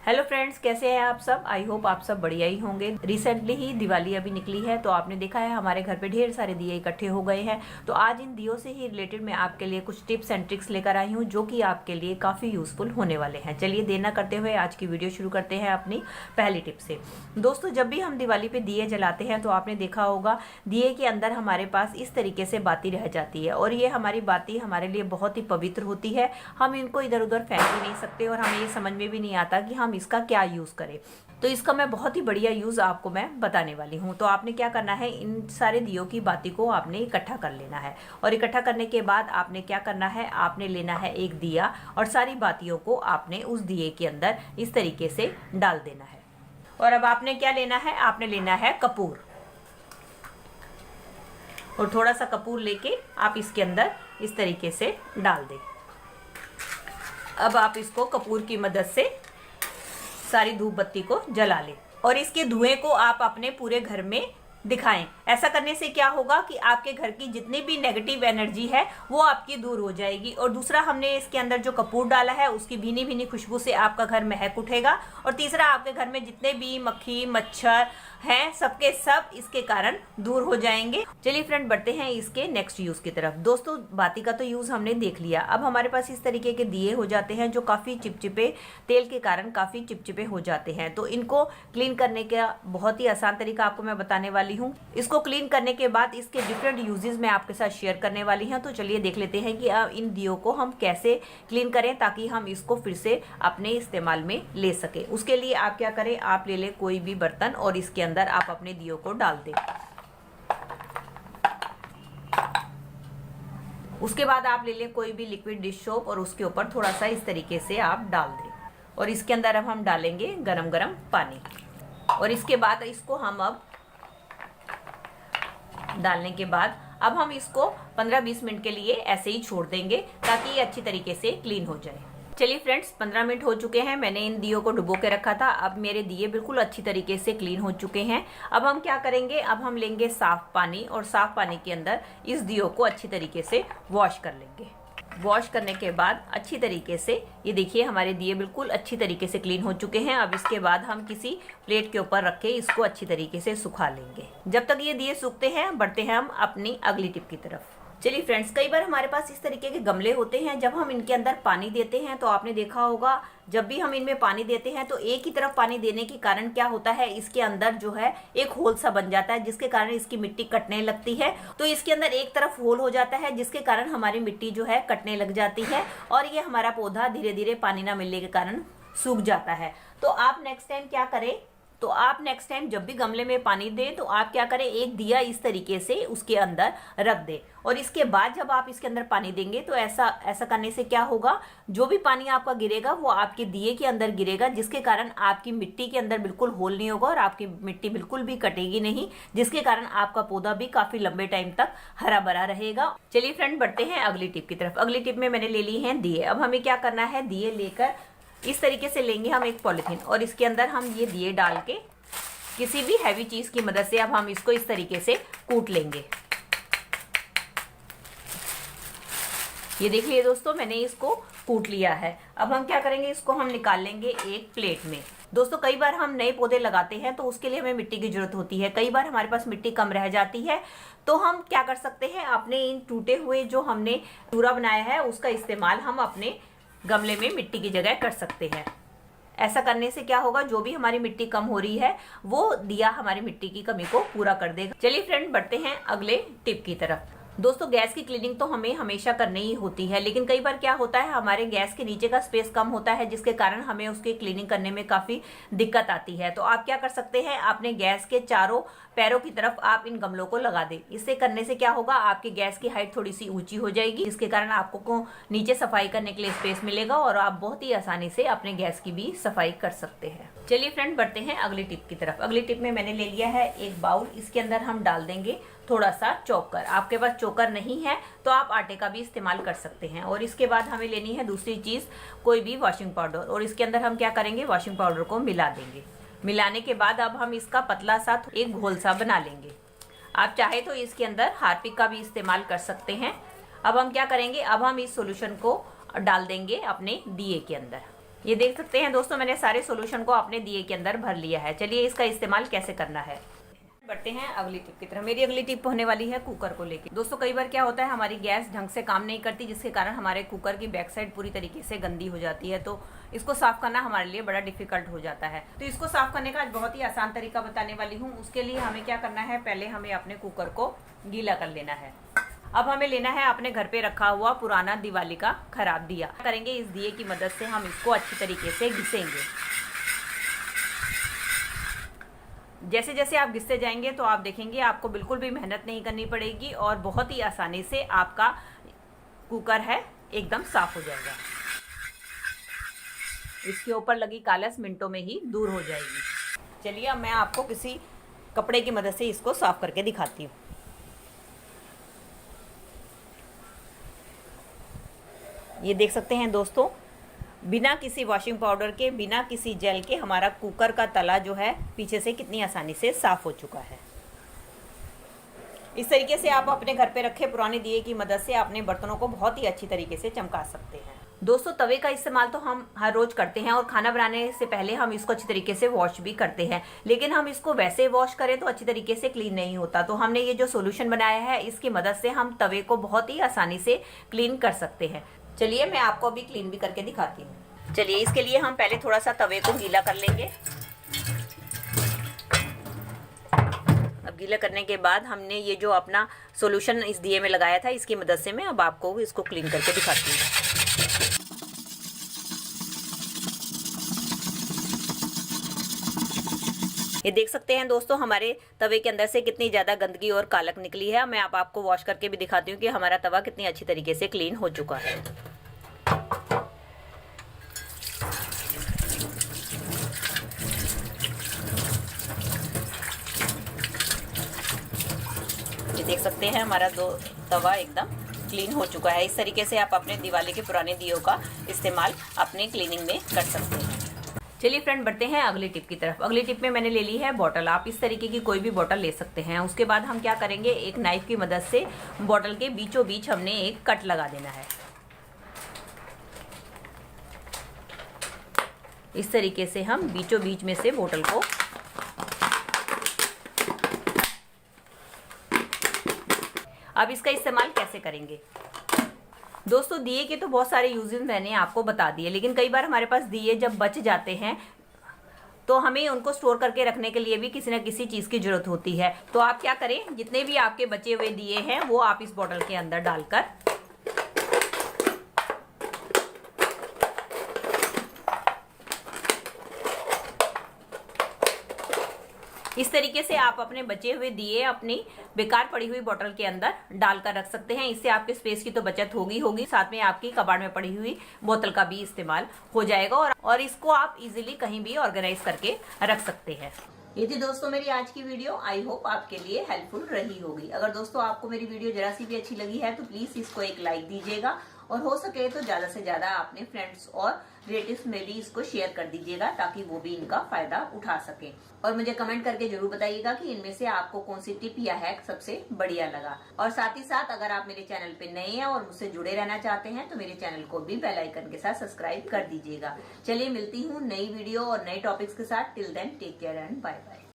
Hello friends, कैसे हैं आप सब। आई होप आप सब बढ़िया ही होंगे। रिसेंटली ही दिवाली अभी निकली है, तो आपने देखा है हमारे घर पे ढेर सारे दिए इकट्ठे हो गए हैं। तो आज इन दियों से ही रिलेटेड मैं आपके लिए कुछ टिप्स एंड ट्रिक्स लेकर आई हूँ, जो कि आपके लिए काफ़ी यूजफुल होने वाले हैं। चलिए देर न करते हुए आज की वीडियो शुरू करते हैं अपनी पहली टिप से। दोस्तों, जब भी हम दिवाली पे दिए जलाते हैं तो आपने देखा होगा दिए के अंदर हमारे पास इस तरीके से बाती रह जाती है, और ये हमारी बाती हमारे लिए बहुत ही पवित्र होती है। हम इनको इधर उधर फेंक भी नहीं सकते, और हमें ये समझ में भी नहीं आता कि हम इसका क्या यूज़ करें। तो इसका मैं बहुत ही बढ़िया यूज़ आपको मैं बताने वाली हूँ। तो आपने क्या करना है, इन सारे दियों की बाती को आपने इकट्ठा कर लेना है, और इकट्ठा करने के बाद आपने क्या करना है, आपने लेना है एक दिया, और सारी बातियों को आपने उस दिए के अंदर इस तरीके से डाल देना है। और अब आपने क्या लेना है, आपने लेना है कपूर, और थोड़ा सा कपूर लेके आप इसके अंदर इस तरीके से डाल दें। अब आप इसको कपूर की मदद से सारी धूप बत्ती को जला लें, और इसके धुएं को आप अपने पूरे घर में दिखाएं। ऐसा करने से क्या होगा कि आपके घर की जितनी भी नेगेटिव एनर्जी है वो आपकी दूर हो जाएगी। और दूसरा, हमने इसके अंदर जो कपूर डाला है उसकी भीनी भीनी खुशबू से आपका घर महक उठेगा। और तीसरा, आपके घर में जितने भी मक्खी मच्छर हैं सबके सब इसके कारण दूर हो जाएंगे। चलिए फ्रेंड, बढ़ते हैं इसके नेक्स्ट यूज की तरफ। दोस्तों, बाती का तो यूज हमने देख लिया। अब हमारे पास इस तरीके के दिए हो जाते हैं जो काफी चिपचिपे, तेल के कारण काफी चिपचिपे हो जाते हैं। तो इनको क्लीन करने का बहुत ही आसान तरीका आपको मैं बताने वाली हूँ। इसको क्लीन करने के बाद इसके डिफरेंट यूजेस मैं आपके साथ शेयर करने वाली हूँ। तो चलिए देख लेते हैं कि इन दियों को हम कैसे क्लीन करें, ताकि हम इसको फिर से अपने इस्तेमाल में ले सके। उसके लिए आप क्या करें, आप ले लें कोई भी बर्तन, और इसके अंदर आप अपने दियों को डाल दें। उसके बाद आप ले लें कोई भी लिक्विड डिश सोप, और उसके ऊपर थोड़ा सा इस तरीके से आप डाल दें। और इसके अंदर अब हम डालेंगे गरम गरम पानी, और इसके बाद इसको हम अब डालने के बाद अब हम इसको 15-20 मिनट के लिए ऐसे ही छोड़ देंगे, ताकि ये अच्छी तरीके से क्लीन हो जाए। चलिए फ्रेंड्स, 15 मिनट हो चुके हैं। मैंने इन दियों को डुबो के रखा था। अब मेरे दिए बिल्कुल अच्छी तरीके से क्लीन हो चुके हैं। अब हम क्या करेंगे, अब हम लेंगे साफ पानी, और साफ पानी के अंदर इस दियों को अच्छी तरीके से वॉश कर लेंगे। वॉश करने के बाद अच्छी तरीके से ये देखिए हमारे दिए बिल्कुल अच्छी तरीके से क्लीन हो चुके हैं। अब इसके बाद हम किसी प्लेट के ऊपर रख के इसको अच्छी तरीके से सुखा लेंगे। जब तक ये दिए सूखते हैं, बढ़ते हैं हम अपनी अगली टिप की तरफ। चलिए फ्रेंड्स, कई बार हमारे पास इस तरीके के गमले होते हैं। जब हम इनके अंदर पानी देते हैं तो आपने देखा होगा, जब भी हम इनमें पानी देते हैं तो एक ही तरफ पानी देने के कारण क्या होता है, इसके अंदर जो है एक होल सा बन जाता है, जिसके कारण इसकी मिट्टी कटने लगती है। तो इसके अंदर एक तरफ होल हो जाता है, जिसके कारण हमारी मिट्टी जो है कटने लग जाती है, और ये हमारा पौधा धीरे धीरे पानी ना मिलने के कारण सूख जाता है। तो आप नेक्स्ट टाइम क्या करें, तो आप नेक्स्ट टाइम जब भी गमले में पानी दें तो आप क्या करें, एक दिया इस तरीके से उसके अंदर रख दें। और इसके बाद जब आप इसके अंदर पानी देंगे तो ऐसा करने से क्या होगा, जो भी पानी आपका गिरेगा वो आपके दिए के अंदर गिरेगा, जिसके कारण आपकी मिट्टी के अंदर बिल्कुल होल नहीं होगा, और आपकी मिट्टी बिल्कुल भी कटेगी नहीं, जिसके कारण आपका पौधा भी काफी लंबे टाइम तक हरा भरा रहेगा। चलिए फ्रेंड, बढ़ते हैं अगली टिप की तरफ। अगली टिप में मैंने ले ली है दिए। अब हमें क्या करना है, दिए लेकर इस तरीके से लेंगे हम एक पॉलिथीन, और इसके अंदर हम ये दिए डाल के किसी भी हैवी चीज की मदद से अब हम इसको इस तरीके से कूट लेंगे। ये देखिए दोस्तों, मैंने इसको कूट लिया है। अब हम क्या करेंगे, इसको हम निकाल लेंगे एक प्लेट में। दोस्तों, कई बार हम नए पौधे लगाते हैं तो उसके लिए हमें मिट्टी की जरूरत होती है। कई बार हमारे पास मिट्टी कम रह जाती है, तो हम क्या कर सकते हैं, अपने इन टूटे हुए जो हमने चूरा बनाया है उसका इस्तेमाल हम अपने गमले में मिट्टी की जगह कर सकते हैं। ऐसा करने से क्या होगा, जो भी हमारी मिट्टी कम हो रही है वो दिया हमारी मिट्टी की कमी को पूरा कर देगा। चलिए फ्रेंड, बढ़ते हैं अगले टिप की तरफ। दोस्तों, गैस की क्लीनिंग तो हमें हमेशा करनी ही होती है, लेकिन कई बार क्या होता है, हमारे गैस के नीचे का स्पेस कम होता है, जिसके कारण हमें उसकी क्लीनिंग करने में काफी दिक्कत आती है। तो आप क्या कर सकते हैं, आपने गैस के चारों पैरों की तरफ आप इन गमलों को लगा दें। इससे करने से क्या होगा, आपकी गैस की हाइट थोड़ी सी ऊंची हो जाएगी, जिसके कारण आपको नीचे सफाई करने के लिए स्पेस मिलेगा, और आप बहुत ही आसानी से अपने गैस की भी सफाई कर सकते हैं। चलिए फ्रेंड, बढ़ते हैं अगली टिप की तरफ। अगली टिप में मैंने ले लिया है एक बाउल। इसके अंदर हम डाल देंगे थोड़ा सा चोकर। आपके पास चोकर नहीं है तो आप आटे का भी इस्तेमाल कर सकते हैं। और इसके बाद हमें लेनी है दूसरी चीज, कोई भी वॉशिंग पाउडर, और इसके अंदर हम क्या करेंगे, वॉशिंग पाउडर को मिला देंगे। मिलाने के बाद अब हम इसका पतला सा एक घोल सा बना लेंगे। आप चाहे तो इसके अंदर हार्पिक का भी इस्तेमाल कर सकते हैं। अब हम क्या करेंगे, अब हम इस सॉल्यूशन को डाल देंगे अपने दिए के अंदर। ये देख सकते हैं दोस्तों, मैंने सारे सॉल्यूशन को अपने दिए के अंदर भर लिया है। चलिए इसका इस्तेमाल कैसे करना है बढ़ते हैं अगली टिप की तरफ। मेरी अगली टिप होने वाली है कुकर को लेके। दोस्तों कई बार क्या होता है, हमारी गैस ढंग से काम नहीं करती, जिसके कारण हमारे कुकर की बैक साइड पूरी तरीके से गंदी हो जाती है। तो इसको साफ करना हमारे लिए बड़ा डिफिकल्ट हो जाता है। तो इसको साफ करने का आज बहुत ही आसान तरीका बताने वाली हूँ। उसके लिए हमें क्या करना है, पहले हमें अपने कुकर को गीला कर लेना है। अब हमें लेना है अपने घर पे रखा हुआ पुराना दिवाली का खराब दिया। करेंगे इस दिए की मदद से हम इसको अच्छी तरीके से घिसेंगे। जैसे जैसे आप घिसते जाएंगे तो आप देखेंगे आपको बिल्कुल भी मेहनत नहीं करनी पड़ेगी और बहुत ही आसानी से आपका कुकर है एकदम साफ हो जाएगा। इसके ऊपर लगी कालस मिनटों में ही दूर हो जाएगी। चलिए अब मैं आपको किसी कपड़े की मदद से इसको साफ करके दिखाती हूँ। ये देख सकते हैं दोस्तों, बिना किसी वॉशिंग पाउडर के, बिना किसी जेल के हमारा कुकर का तला जो है पीछे से कितनी आसानी से साफ हो चुका है। इस तरीके से आप अपने घर पे रखे पुराने दिए की मदद से अपने बर्तनों को बहुत ही अच्छी तरीके से चमका सकते हैं। दोस्तों तवे का इस्तेमाल तो हम हर रोज करते हैं और खाना बनाने से पहले हम इसको अच्छी तरीके से वॉश भी करते हैं, लेकिन हम इसको वैसे वॉश करें तो अच्छी तरीके से क्लीन नहीं होता। तो हमने ये जो सोल्यूशन बनाया है, इसकी मदद से हम तवे को बहुत ही आसानी से क्लीन कर सकते हैं। चलिए मैं आपको अभी क्लीन भी करके दिखाती हूँ। चलिए इसके लिए हम पहले थोड़ा सा तवे को गीला कर लेंगे। अब गीला करने के बाद हमने ये जो अपना सॉल्यूशन इस दिए में लगाया था, इसकी मदद से मैं अब आपको इसको क्लीन करके दिखाती हूँ। ये देख सकते हैं दोस्तों, हमारे तवे के अंदर से कितनी ज़्यादा गंदगी और कालक निकली है। मैं अब आपको वॉश करके भी दिखाती हूँ कि हमारा तवा कितनी अच्छी तरीके से क्लीन हो चुका है। ये देख सकते हैं हमारा तवा एकदम क्लीन हो चुका है। इस तरीके से आप अपने दिवाली के पुराने दियों का इस्तेमाल अपने क्लीनिंग में कर सकते हैं। चलिए फ्रेंड बढ़ते हैं अगली टिप की तरफ। अगली टिप में मैंने ले ली है बॉटल। आप इस तरीके की कोई भी बॉटल ले सकते हैं। उसके बाद हम क्या करेंगे, एक नाइफ की मदद से बॉटल के बीचों बीच हमने एक कट लगा देना है। इस तरीके से हम बीचों बीच में से बॉटल को अब इसका इस्तेमाल कैसे करेंगे। दोस्तों दिए के तो बहुत सारे यूजेस मैंने आपको बता दिए, लेकिन कई बार हमारे पास दिए जब बच जाते हैं तो हमें उनको स्टोर करके रखने के लिए भी किसी न किसी चीज़ की जरूरत होती है। तो आप क्या करें, जितने भी आपके बचे हुए दिए हैं वो आप इस बोतल के अंदर डालकर इस तरीके से आप अपने बचे हुए दिए अपनी बेकार पड़ी हुई बोतल के अंदर डालकर रख सकते हैं। इससे आपके स्पेस की तो बचत होगी, साथ में आपकी कबाड़ में पड़ी हुई बोतल का भी इस्तेमाल हो जाएगा और इसको आप इजीली कहीं भी ऑर्गेनाइज करके रख सकते हैं। ये थी दोस्तों मेरी आज की वीडियो। आई होप आपके लिए हेल्पफुल रही होगी। अगर दोस्तों आपको मेरी वीडियो जरा सी भी अच्छी लगी है तो प्लीज इसको एक लाइक दीजिएगा और हो सके तो ज्यादा से ज्यादा अपने फ्रेंड्स और रिलेटिव्स में भी इसको शेयर कर दीजिएगा, ताकि वो भी इनका फायदा उठा सके। और मुझे कमेंट करके जरूर बताइएगा कि इनमें से आपको कौन सी टिप या हैक सबसे बढ़िया लगा। और साथ ही साथ अगर आप मेरे चैनल पे नए हैं और मुझसे जुड़े रहना चाहते हैं तो मेरे चैनल को भी बेल आइकन के साथ सब्सक्राइब कर दीजिएगा। चलिए मिलती हूँ नई वीडियो और नए टॉपिक्स के साथ। Till then take care and bye bye.